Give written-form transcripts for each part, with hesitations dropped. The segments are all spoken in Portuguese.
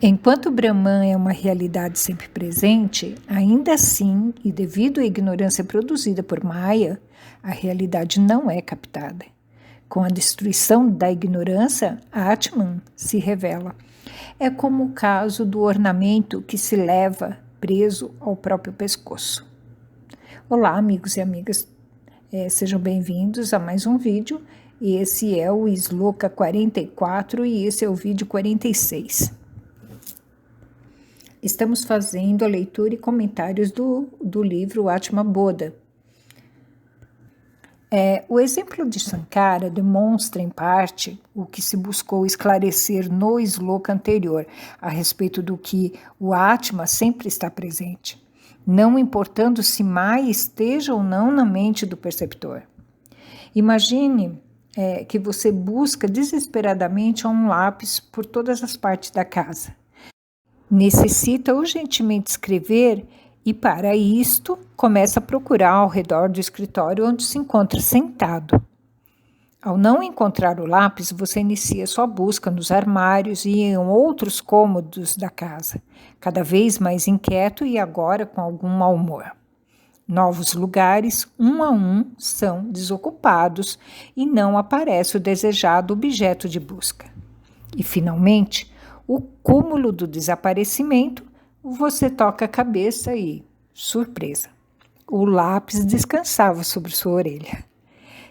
Enquanto Brahman é uma realidade sempre presente, ainda assim, e devido à ignorância produzida por Maya, a realidade não é captada. Com a destruição da ignorância, Atman se revela. É como o caso do ornamento que se leva preso ao próprio pescoço. Olá, amigos e amigas, sejam bem-vindos a mais um vídeo. Esse é o Sloka 44 e esse é o vídeo 46. Estamos fazendo a leitura e comentários do livro Atma Bodha. O exemplo de Sankara demonstra, em parte, o que se buscou esclarecer no sloka anterior, a respeito do que o Atma sempre está presente, não importando se Maya esteja ou não na mente do perceptor. Imagine que você busca desesperadamente um lápis por todas as partes da casa. Necessita urgentemente escrever e, para isto, começa a procurar ao redor do escritório onde se encontra sentado. Ao não encontrar o lápis, você inicia sua busca nos armários e em outros cômodos da casa, cada vez mais inquieto e agora com algum mau humor. Novos lugares, um a um, são desocupados e não aparece o desejado objeto de busca. E, finalmente, o cúmulo do desaparecimento, você toca a cabeça e, surpresa, o lápis descansava sobre sua orelha.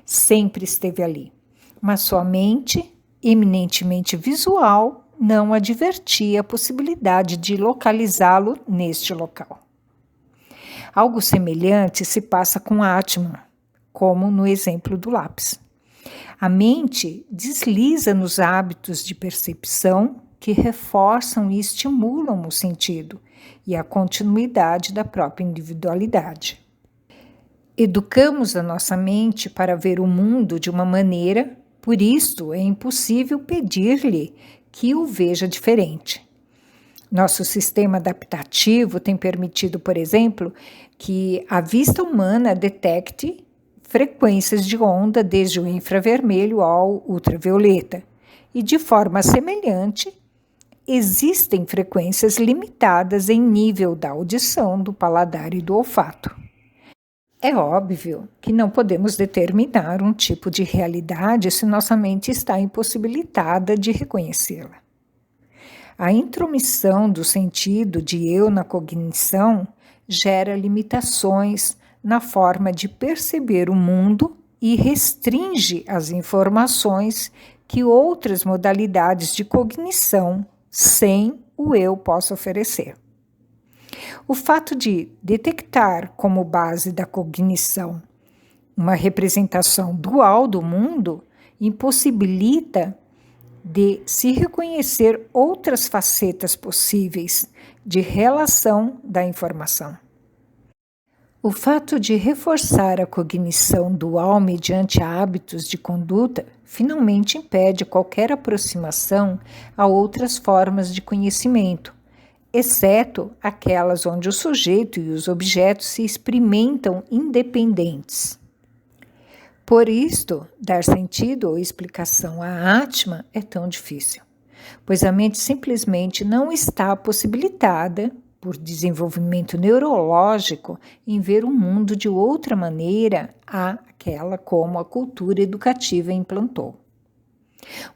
Sempre esteve ali, mas sua mente, eminentemente visual, não advertia a possibilidade de localizá-lo neste local. Algo semelhante se passa com Atman, como no exemplo do lápis. A mente desliza nos hábitos de percepção que reforçam e estimulam o sentido e a continuidade da própria individualidade. Educamos a nossa mente para ver o mundo de uma maneira, por isso é impossível pedir-lhe que o veja diferente. Nosso sistema adaptativo tem permitido, por exemplo, que a vista humana detecte frequências de onda desde o infravermelho ao ultravioleta, e de forma semelhante, existem frequências limitadas em nível da audição, do paladar e do olfato. É óbvio que não podemos determinar um tipo de realidade se nossa mente está impossibilitada de reconhecê-la. A intromissão do sentido de eu na cognição gera limitações na forma de perceber o mundo e restringe as informações que outras modalidades de cognição sem o eu possa oferecer. O fato de detectar como base da cognição uma representação dual do mundo impossibilita de se reconhecer outras facetas possíveis de relação da informação. O fato de reforçar a cognição dual mediante hábitos de conduta finalmente impede qualquer aproximação a outras formas de conhecimento, exceto aquelas onde o sujeito e os objetos se experimentam independentes. Por isto, dar sentido ou explicação à Atma é tão difícil, pois a mente simplesmente não está possibilitada, por desenvolvimento neurológico, em ver o mundo de outra maneira àquela como a cultura educativa implantou.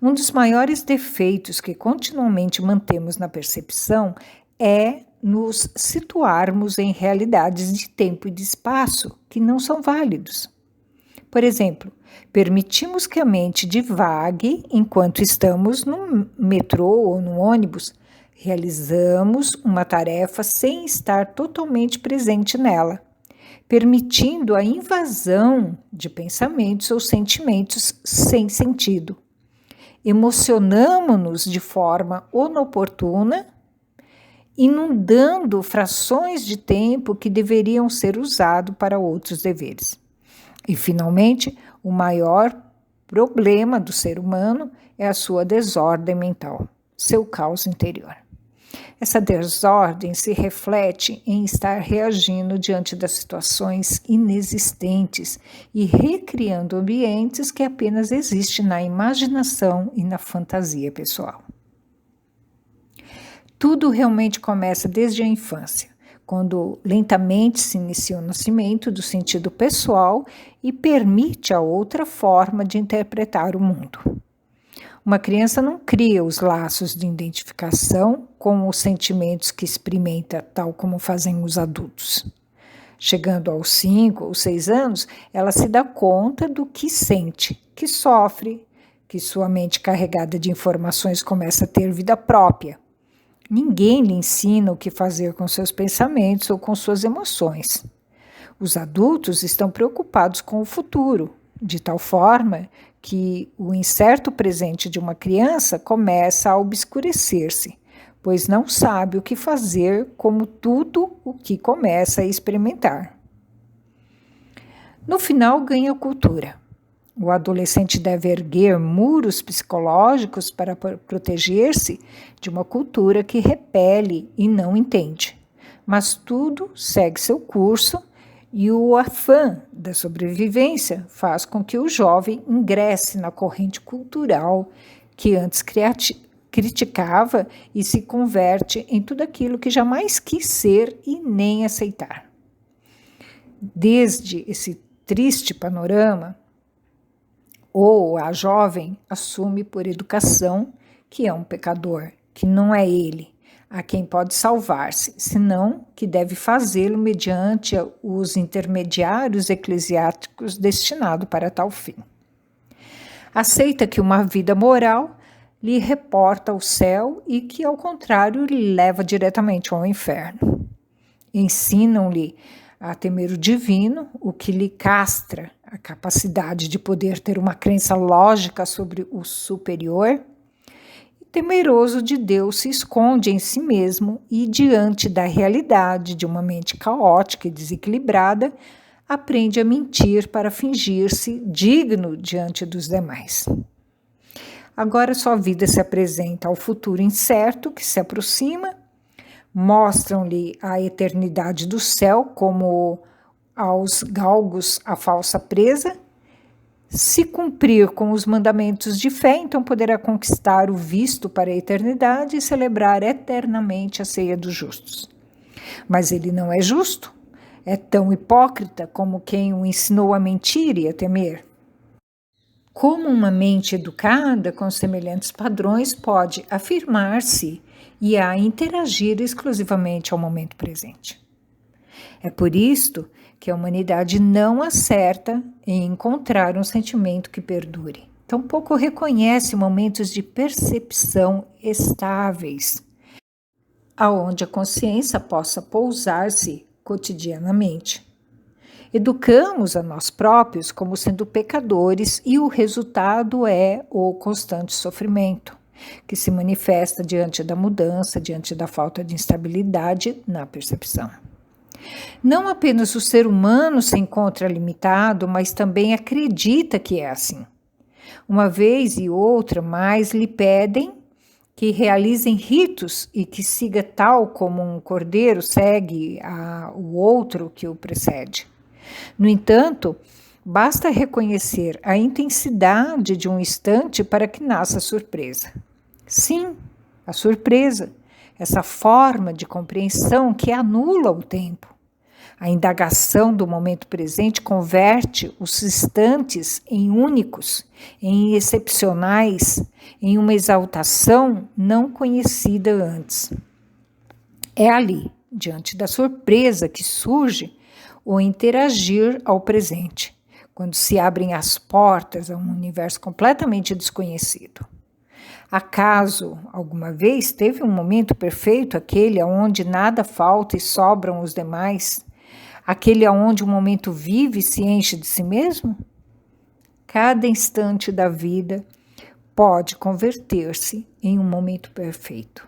Um dos maiores defeitos que continuamente mantemos na percepção é nos situarmos em realidades de tempo e de espaço que não são válidos. Por exemplo, permitimos que a mente divague enquanto estamos no metrô ou no ônibus. Realizamos uma tarefa sem estar totalmente presente nela, permitindo a invasão de pensamentos ou sentimentos sem sentido. Emocionamo-nos de forma inoportuna, inundando frações de tempo que deveriam ser usados para outros deveres. E, finalmente, o maior problema do ser humano é a sua desordem mental, seu caos interior. Essa desordem se reflete em estar reagindo diante das situações inexistentes e recriando ambientes que apenas existem na imaginação e na fantasia pessoal. Tudo realmente começa desde a infância, quando lentamente se inicia o nascimento do sentido pessoal e permite a outra forma de interpretar o mundo. Uma criança não cria os laços de identificação com os sentimentos que experimenta, tal como fazem os adultos. Chegando aos 5 ou 6 anos, ela se dá conta do que sente, que sofre, que sua mente carregada de informações começa a ter vida própria. Ninguém lhe ensina o que fazer com seus pensamentos ou com suas emoções. Os adultos estão preocupados com o futuro, de tal forma que o incerto presente de uma criança começa a obscurecer-se, pois não sabe o que fazer como tudo o que começa a experimentar. No final, ganha cultura. O adolescente deve erguer muros psicológicos para proteger-se de uma cultura que repele e não entende. Mas tudo segue seu curso e o afã da sobrevivência faz com que o jovem ingresse na corrente cultural que antes criticava e se converte em tudo aquilo que jamais quis ser e nem aceitar. Desde esse triste panorama, ou a jovem assume por educação que é um pecador, que não é ele a quem pode salvar-se, senão que deve fazê-lo mediante os intermediários eclesiásticos destinados para tal fim. Aceita que uma vida moral lhe reporta ao céu e que, ao contrário, lhe leva diretamente ao inferno. Ensinam-lhe a temer o divino, o que lhe castra a capacidade de poder ter uma crença lógica sobre o superior. E temeroso de Deus se esconde em si mesmo e, diante da realidade de uma mente caótica e desequilibrada, aprende a mentir para fingir-se digno diante dos demais. Agora sua vida se apresenta ao futuro incerto que se aproxima, mostram-lhe a eternidade do céu como aos galgos a falsa presa. Se cumprir com os mandamentos de fé, então poderá conquistar o visto para a eternidade e celebrar eternamente a ceia dos justos. Mas ele não é justo, é tão hipócrita como quem o ensinou a mentir e a temer. Como uma mente educada com semelhantes padrões pode afirmar-se e a interagir exclusivamente ao momento presente. É por isto que a humanidade não acerta em encontrar um sentimento que perdure. Tampouco reconhece momentos de percepção estáveis, aonde a consciência possa pousar-se cotidianamente. Educamos a nós próprios como sendo pecadores e o resultado é o constante sofrimento, que se manifesta diante da mudança, diante da falta de instabilidade na percepção. Não apenas o ser humano se encontra limitado, mas também acredita que é assim. Uma vez e outra mais lhe pedem que realizem ritos e que siga tal como um cordeiro segue o outro que o precede. No entanto, basta reconhecer a intensidade de um instante para que nasça a surpresa. Sim, a surpresa, essa forma de compreensão que anula o tempo. A indagação do momento presente converte os instantes em únicos, em excepcionais, em uma exaltação não conhecida antes. É ali, diante da surpresa que surge, o interagir ao presente, quando se abrem as portas a um universo completamente desconhecido. Acaso, alguma vez, teve um momento perfeito, aquele onde nada falta e sobram os demais? Aquele onde o momento vive e se enche de si mesmo? Cada instante da vida pode converter-se em um momento perfeito,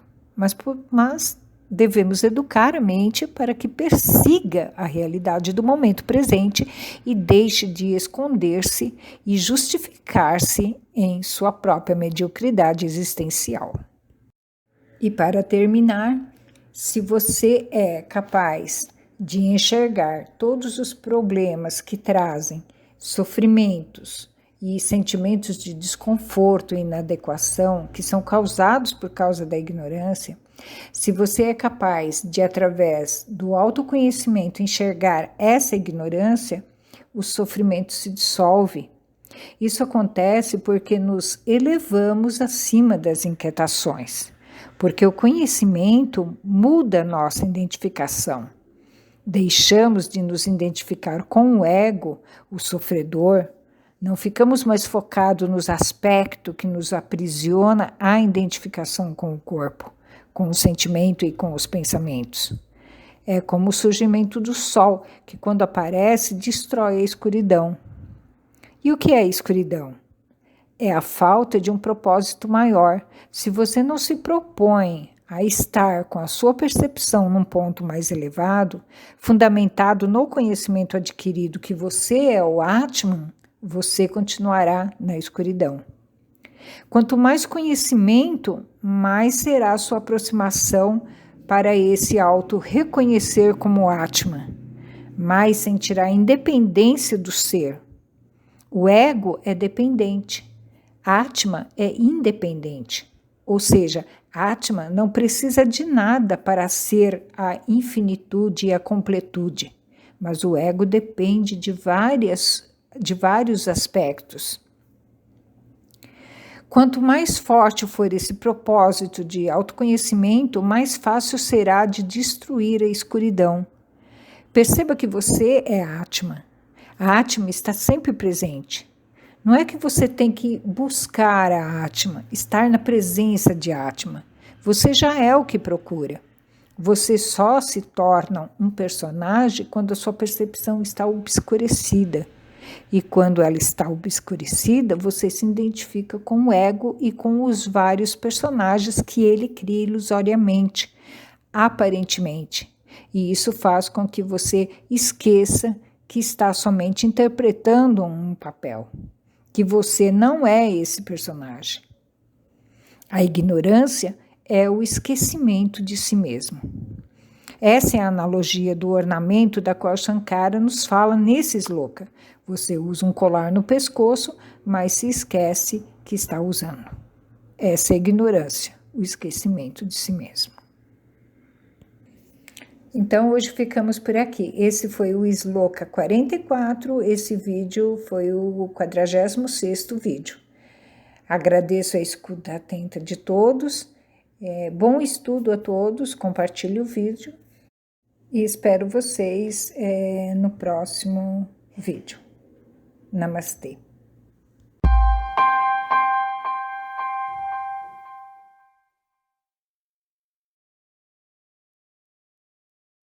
mas devemos educar a mente para que persiga a realidade do momento presente e deixe de esconder-se e justificar-se em sua própria mediocridade existencial. E para terminar, se você é capaz de enxergar todos os problemas que trazem sofrimentos e sentimentos de desconforto e inadequação que são causados por causa da ignorância, Se você é capaz de, através do autoconhecimento, enxergar essa ignorância, o sofrimento se dissolve. Isso acontece porque nos elevamos acima das inquietações, porque o conhecimento muda nossa identificação. Deixamos de nos identificar com o ego, o sofredor, não ficamos mais focados nos aspectos que nos aprisiona a identificação com o corpo, com o sentimento e com os pensamentos. É como o surgimento do sol, que quando aparece, destrói a escuridão. E o que é a escuridão? É a falta de um propósito maior. Se você não se propõe a estar com a sua percepção num ponto mais elevado, fundamentado no conhecimento adquirido que você é o Atman, você continuará na escuridão. Quanto mais conhecimento, mais será a sua aproximação para esse auto-reconhecer como Atman, mais sentirá a independência do ser. O ego é dependente, Atman é independente, ou seja, Atman não precisa de nada para ser a infinitude e a completude, mas o ego depende de vários aspectos. Quanto mais forte for esse propósito de autoconhecimento, mais fácil será de destruir a escuridão. Perceba que você é Atman. A Atman está sempre presente. Não é que você tem que buscar a Atman, estar na presença de Atman. Você já é o que procura. Você só se torna um personagem quando a sua percepção está obscurecida. E quando ela está obscurecida, você se identifica com o ego e com os vários personagens que ele cria ilusoriamente, aparentemente. E isso faz com que você esqueça que está somente interpretando um papel, que você não é esse personagem. A ignorância é o esquecimento de si mesmo. Essa é a analogia do ornamento da qual Shankara nos fala nesse sloka. Você usa um colar no pescoço, mas se esquece que está usando. Essa é a ignorância, o esquecimento de si mesmo. Então, hoje ficamos por aqui. Esse foi o Sloka 44, esse vídeo foi o 46º vídeo. Agradeço a escuta atenta de todos, bom estudo a todos, compartilhe o vídeo e espero vocês no próximo vídeo. Namastê.